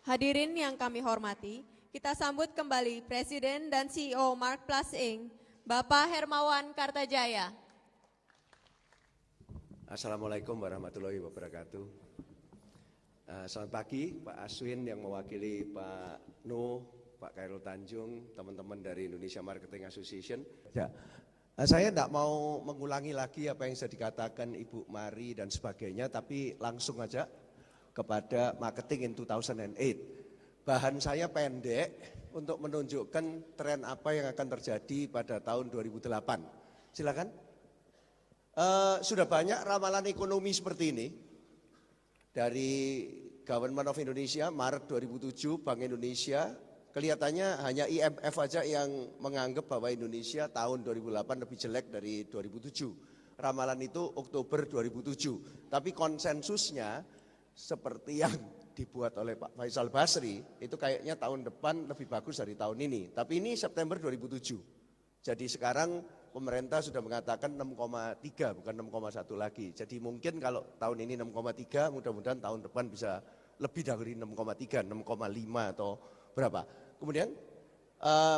Hadirin yang kami hormati, kita sambut kembali Presiden dan CEO Mark Plus Inc., Bapak Hermawan Kartajaya. Assalamualaikum warahmatullahi wabarakatuh. Selamat pagi Pak Aswin yang mewakili Pak Nuh, Pak Khairul Tanjung, teman-teman dari Indonesia Marketing Association. Ya, saya tidak mau mengulangi lagi apa yang sudah dikatakan Ibu Mari dan sebagainya, tapi langsung aja kepada Marketing in 2008. Bahan saya pendek untuk menunjukkan tren apa yang akan terjadi pada tahun 2008. Silakan. Sudah banyak ramalan ekonomi seperti ini dari Government of Indonesia, Maret 2007, Bank Indonesia. Kelihatannya hanya IMF aja yang menganggap bahwa Indonesia tahun 2008 lebih jelek dari 2007. Ramalan itu Oktober 2007. Tapi konsensusnya seperti yang dibuat oleh Pak Faisal Basri, itu kayaknya tahun depan lebih bagus dari tahun ini. Tapi ini September 2007. Jadi sekarang pemerintah sudah mengatakan 6,3 bukan 6,1 lagi. Jadi mungkin kalau tahun ini 6,3, mudah-mudahan tahun depan bisa lebih dari 6,3, 6,5 atau berapa. Kemudian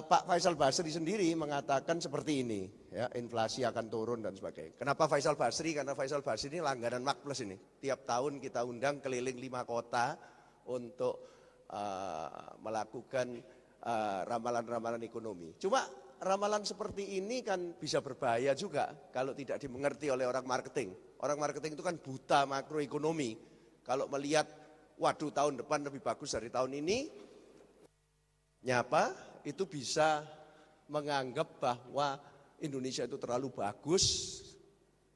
Pak Faisal Basri sendiri mengatakan seperti ini, ya, inflasi akan turun dan sebagainya. Kenapa Faisal Basri? Karena Faisal Basri ini langganan Mark Plus ini. Tiap tahun kita undang keliling 5 kota untuk melakukan ramalan-ramalan ekonomi. Cuma ramalan seperti ini kan bisa berbahaya juga kalau tidak dimengerti oleh orang marketing. Orang marketing itu kan buta makroekonomi. Kalau melihat, waduh tahun depan lebih bagus dari tahun ini, nyapa itu bisa menganggap bahwa Indonesia itu terlalu bagus,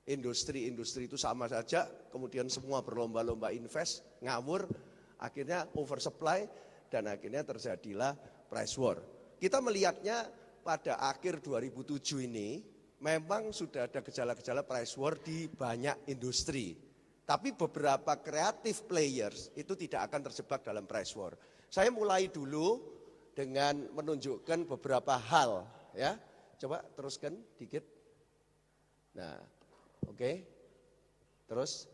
industri-industri itu sama saja, kemudian semua berlomba-lomba invest, ngawur, akhirnya oversupply, dan akhirnya terjadilah price war. Kita melihatnya pada akhir 2007 ini memang sudah ada gejala-gejala price war di banyak industri. Tapi beberapa creative players itu tidak akan terjebak dalam price war. Saya mulai dulu dengan menunjukkan beberapa hal, ya. Coba teruskan dikit. Nah, oke. Terus.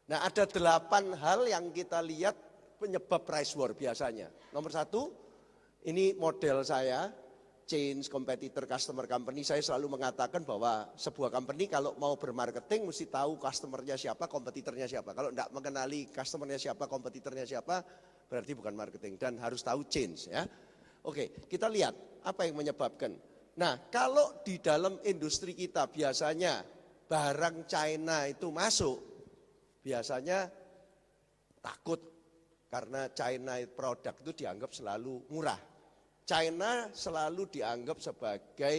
Nah, ada 8 hal yang kita lihat penyebab price war biasanya. Nomor 1, ini model saya, change, competitor, customer, company. Saya selalu mengatakan bahwa sebuah company kalau mau bermarketing mesti tahu customernya siapa, kompetitornya siapa. Kalau tidak mengenali customernya siapa, kompetitornya siapa, berarti bukan marketing, dan harus tahu change, ya. Oke, kita lihat apa yang menyebabkan. Nah, kalau di dalam industri kita biasanya barang China itu masuk, biasanya takut karena China produk itu dianggap selalu murah. China selalu dianggap sebagai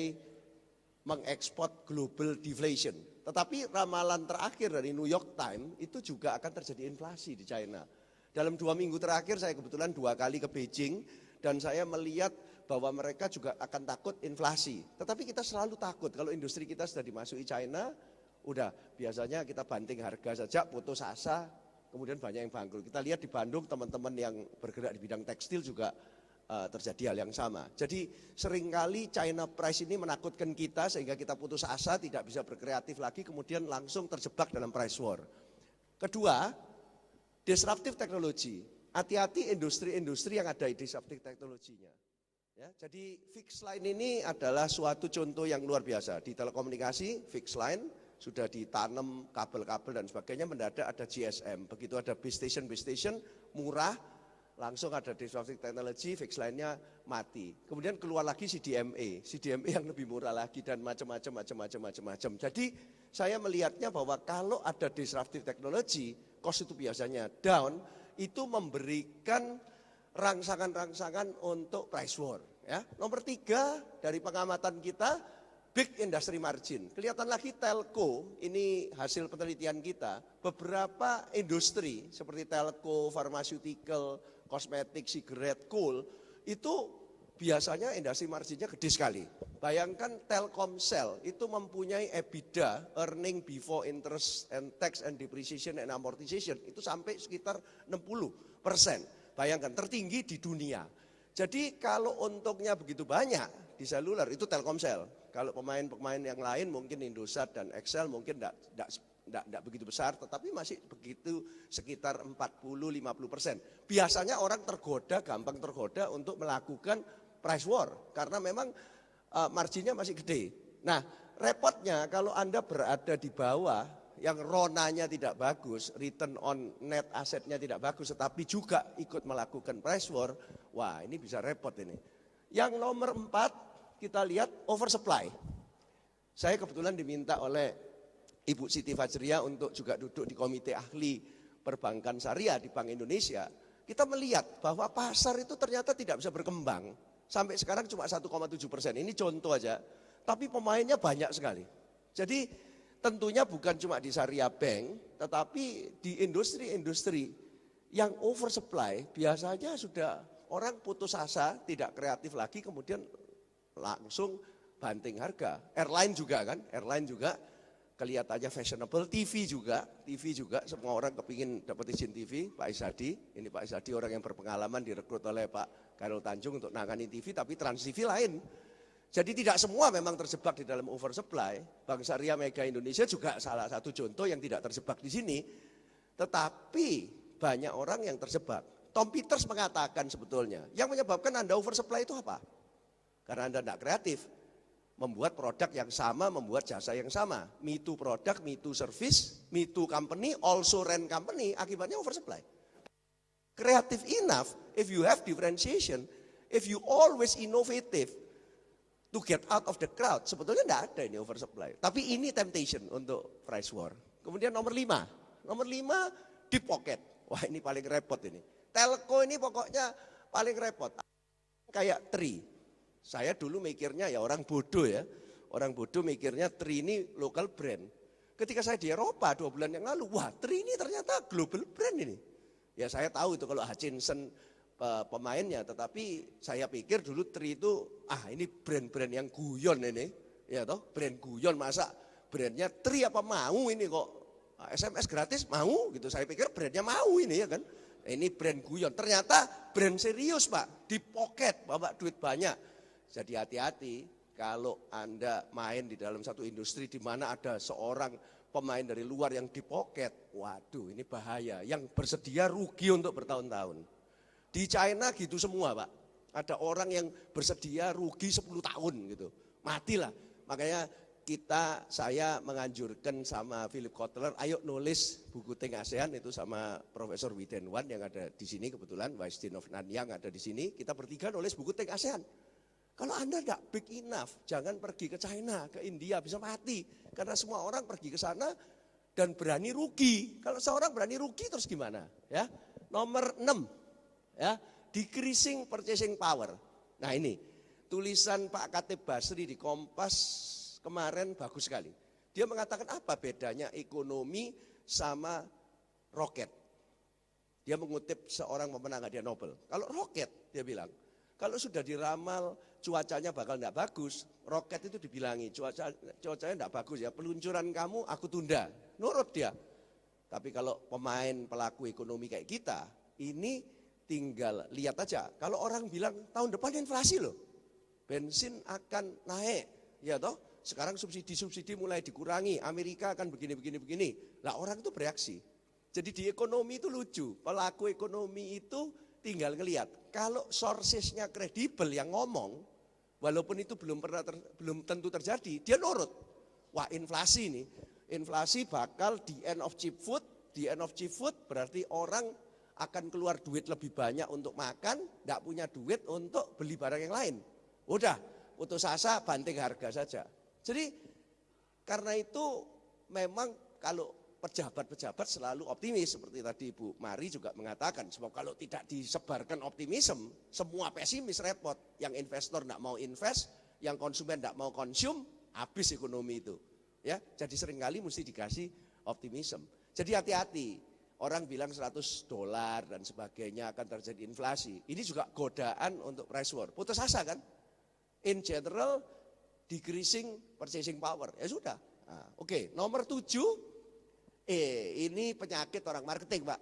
mengekspor global deflation. Tetapi ramalan terakhir dari New York Times itu juga akan terjadi inflasi di China. Dalam 2 minggu terakhir saya kebetulan 2 kali ke Beijing dan saya melihat bahwa mereka juga akan takut inflasi. Tetapi kita selalu takut kalau industri kita sudah dimasuki China, udah biasanya kita banting harga saja, putus asa, kemudian banyak yang bangkrut. Kita lihat di Bandung teman-teman yang bergerak di bidang tekstil juga terjadi hal yang sama. Jadi seringkali China price ini menakutkan kita sehingga kita putus asa, tidak bisa berkreatif lagi, kemudian langsung terjebak dalam price war. Kedua, disruptive technology. Hati-hati industri-industri yang ada disruptive teknologinya. Ya, jadi fixed line ini adalah suatu contoh yang luar biasa. Di telekomunikasi, fixed line sudah ditanam kabel-kabel dan sebagainya, mendadak ada GSM. Begitu ada base station murah, langsung ada disruptive technology, fixed line-nya mati. Kemudian keluar lagi CDMA yang lebih murah lagi dan macam-macam. Jadi saya melihatnya bahwa kalau ada disruptive technology, cost itu biasanya down, itu memberikan rangsangan-rangsangan untuk price war. Ya. Nomor 3 dari pengamatan kita, big industry margin. Kelihatan lagi telco, ini hasil penelitian kita, beberapa industri seperti telco, pharmaceutical, kosmetik, cigarette, coal, itu biasanya industri marginnya gede sekali. Bayangkan Telkomsel itu mempunyai EBITDA, earning before interest and tax and depreciation and amortization, itu sampai sekitar 60%. Bayangkan, tertinggi di dunia. Jadi kalau untungnya begitu banyak di seluler, itu Telkomsel. Kalau pemain-pemain yang lain mungkin Indosat dan Excel mungkin tidak enggak begitu besar, tetapi masih begitu sekitar 40-50%. Biasanya orang gampang tergoda untuk melakukan price war karena memang marginnya masih gede. Nah, repotnya kalau Anda berada di bawah yang ronanya tidak bagus, return on net asetnya tidak bagus, tetapi juga ikut melakukan price war, wah ini bisa repot ini. Yang nomor 4 kita lihat oversupply. Saya kebetulan diminta oleh Ibu Siti Fajriah untuk juga duduk di komite ahli perbankan syariah di Bank Indonesia. Kita melihat bahwa pasar itu ternyata tidak bisa berkembang. Sampai sekarang cuma 1,7%. Ini contoh aja. Tapi pemainnya banyak sekali. Jadi tentunya bukan cuma di syariah bank, tetapi di industri-industri yang oversupply biasanya sudah orang putus asa, tidak kreatif lagi, kemudian langsung banting harga. Airline juga kan, kelihatannya fashionable, TV juga semua orang kepingin dapat izin TV. Pak Izadi, ini Pak Izadi orang yang berpengalaman direkrut oleh Pak Khairul Tanjung untuk nangani TV, tapi Trans TV lain. Jadi tidak semua memang terjebak di dalam oversupply. Bank Syariah Mega Indonesia juga salah satu contoh yang tidak terjebak di sini. Tetapi banyak orang yang terjebak. Tom Peters mengatakan sebetulnya yang menyebabkan Anda oversupply itu apa? Karena Anda tidak kreatif. Membuat produk yang sama, membuat jasa yang sama. Me too product, me too service, me too company, also rent company, akibatnya oversupply. Creative enough, if you have differentiation, if you always innovative to get out of the crowd, sebetulnya tidak ada ini oversupply. Tapi ini temptation untuk price war. Kemudian nomor 5 deep pocket. Wah ini paling repot ini. Telco ini pokoknya paling repot. Kayak Tri. Saya dulu mikirnya ya orang bodoh mikirnya Tri ini local brand. Ketika saya di Eropa 2 bulan yang lalu, wah Tri ini ternyata global brand ini. Ya saya tahu itu kalau Hutchinson pemainnya, tetapi saya pikir dulu Tri itu, ini brand-brand yang guyon ini. Ya toh, brand guyon, masa brandnya Tri apa mau ini kok SMS gratis mau gitu. Saya pikir brandnya mau ini ya kan. Ini brand guyon, ternyata brand serius Pak, di pocket, bawa duit banyak. Jadi hati-hati kalau Anda main di dalam satu industri di mana ada seorang pemain dari luar yang di pocket. Waduh ini bahaya, yang bersedia rugi untuk bertahun-tahun. Di China gitu semua Pak, ada orang yang bersedia rugi 10 tahun gitu, matilah. Makanya saya menganjurkan sama Philip Kotler, ayo nulis buku Think ASEAN itu sama Profesor Widen Wan yang ada di sini kebetulan, Weinstein of Nanyang ada di sini, kita bertiga nulis buku Think ASEAN. Kalau Anda tidak big enough, jangan pergi ke China, ke India, bisa mati. Karena semua orang pergi ke sana dan berani rugi. Kalau seorang berani rugi terus gimana? Ya. Nomor 6, ya, decreasing purchasing power. Nah ini, tulisan Pak Khatib Basri di Kompas kemarin bagus sekali. Dia mengatakan apa bedanya ekonomi sama roket. Dia mengutip seorang pemenang hadiah Nobel. Kalau roket, dia bilang, kalau sudah diramal cuacanya bakal tidak bagus, roket itu dibilangi cuacanya tidak bagus ya, peluncuran kamu aku tunda, nurut dia. Tapi kalau pemain pelaku ekonomi kayak kita, ini tinggal lihat aja. Kalau orang bilang tahun depan inflasi loh, bensin akan naik, ya toh. Sekarang subsidi mulai dikurangi, Amerika akan begini. Lah orang itu bereaksi. Jadi di ekonomi itu lucu, pelaku ekonomi itu tinggal ngelihat. Kalau sourcesnya kredibel yang ngomong, walaupun itu belum tentu terjadi, dia nurut. Wah inflasi nih, inflasi bakal di end of cheap food. Di end of cheap food berarti orang akan keluar duit lebih banyak untuk makan, tidak punya duit untuk beli barang yang lain. Udah, putus asa, banting harga saja. Jadi karena itu memang kalau pejabat-pejabat selalu optimis, seperti tadi Ibu Mari juga mengatakan, sebab kalau tidak disebarkan optimisme, semua pesimis repot. Yang investor tidak mau invest, yang konsumen tidak mau konsum, habis ekonomi itu. Ya, jadi seringkali mesti dikasih optimisme. Jadi hati-hati, orang bilang $100 dan sebagainya akan terjadi inflasi. Ini juga godaan untuk price war. Putus asa kan? In general, decreasing purchasing power. Ya sudah. Nah, Oke, nomor 7. Ini penyakit orang marketing Pak.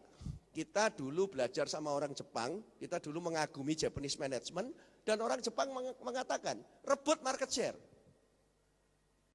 Kita dulu belajar sama orang Jepang, kita dulu mengagumi Japanese management, dan orang Jepang mengatakan, rebut market share.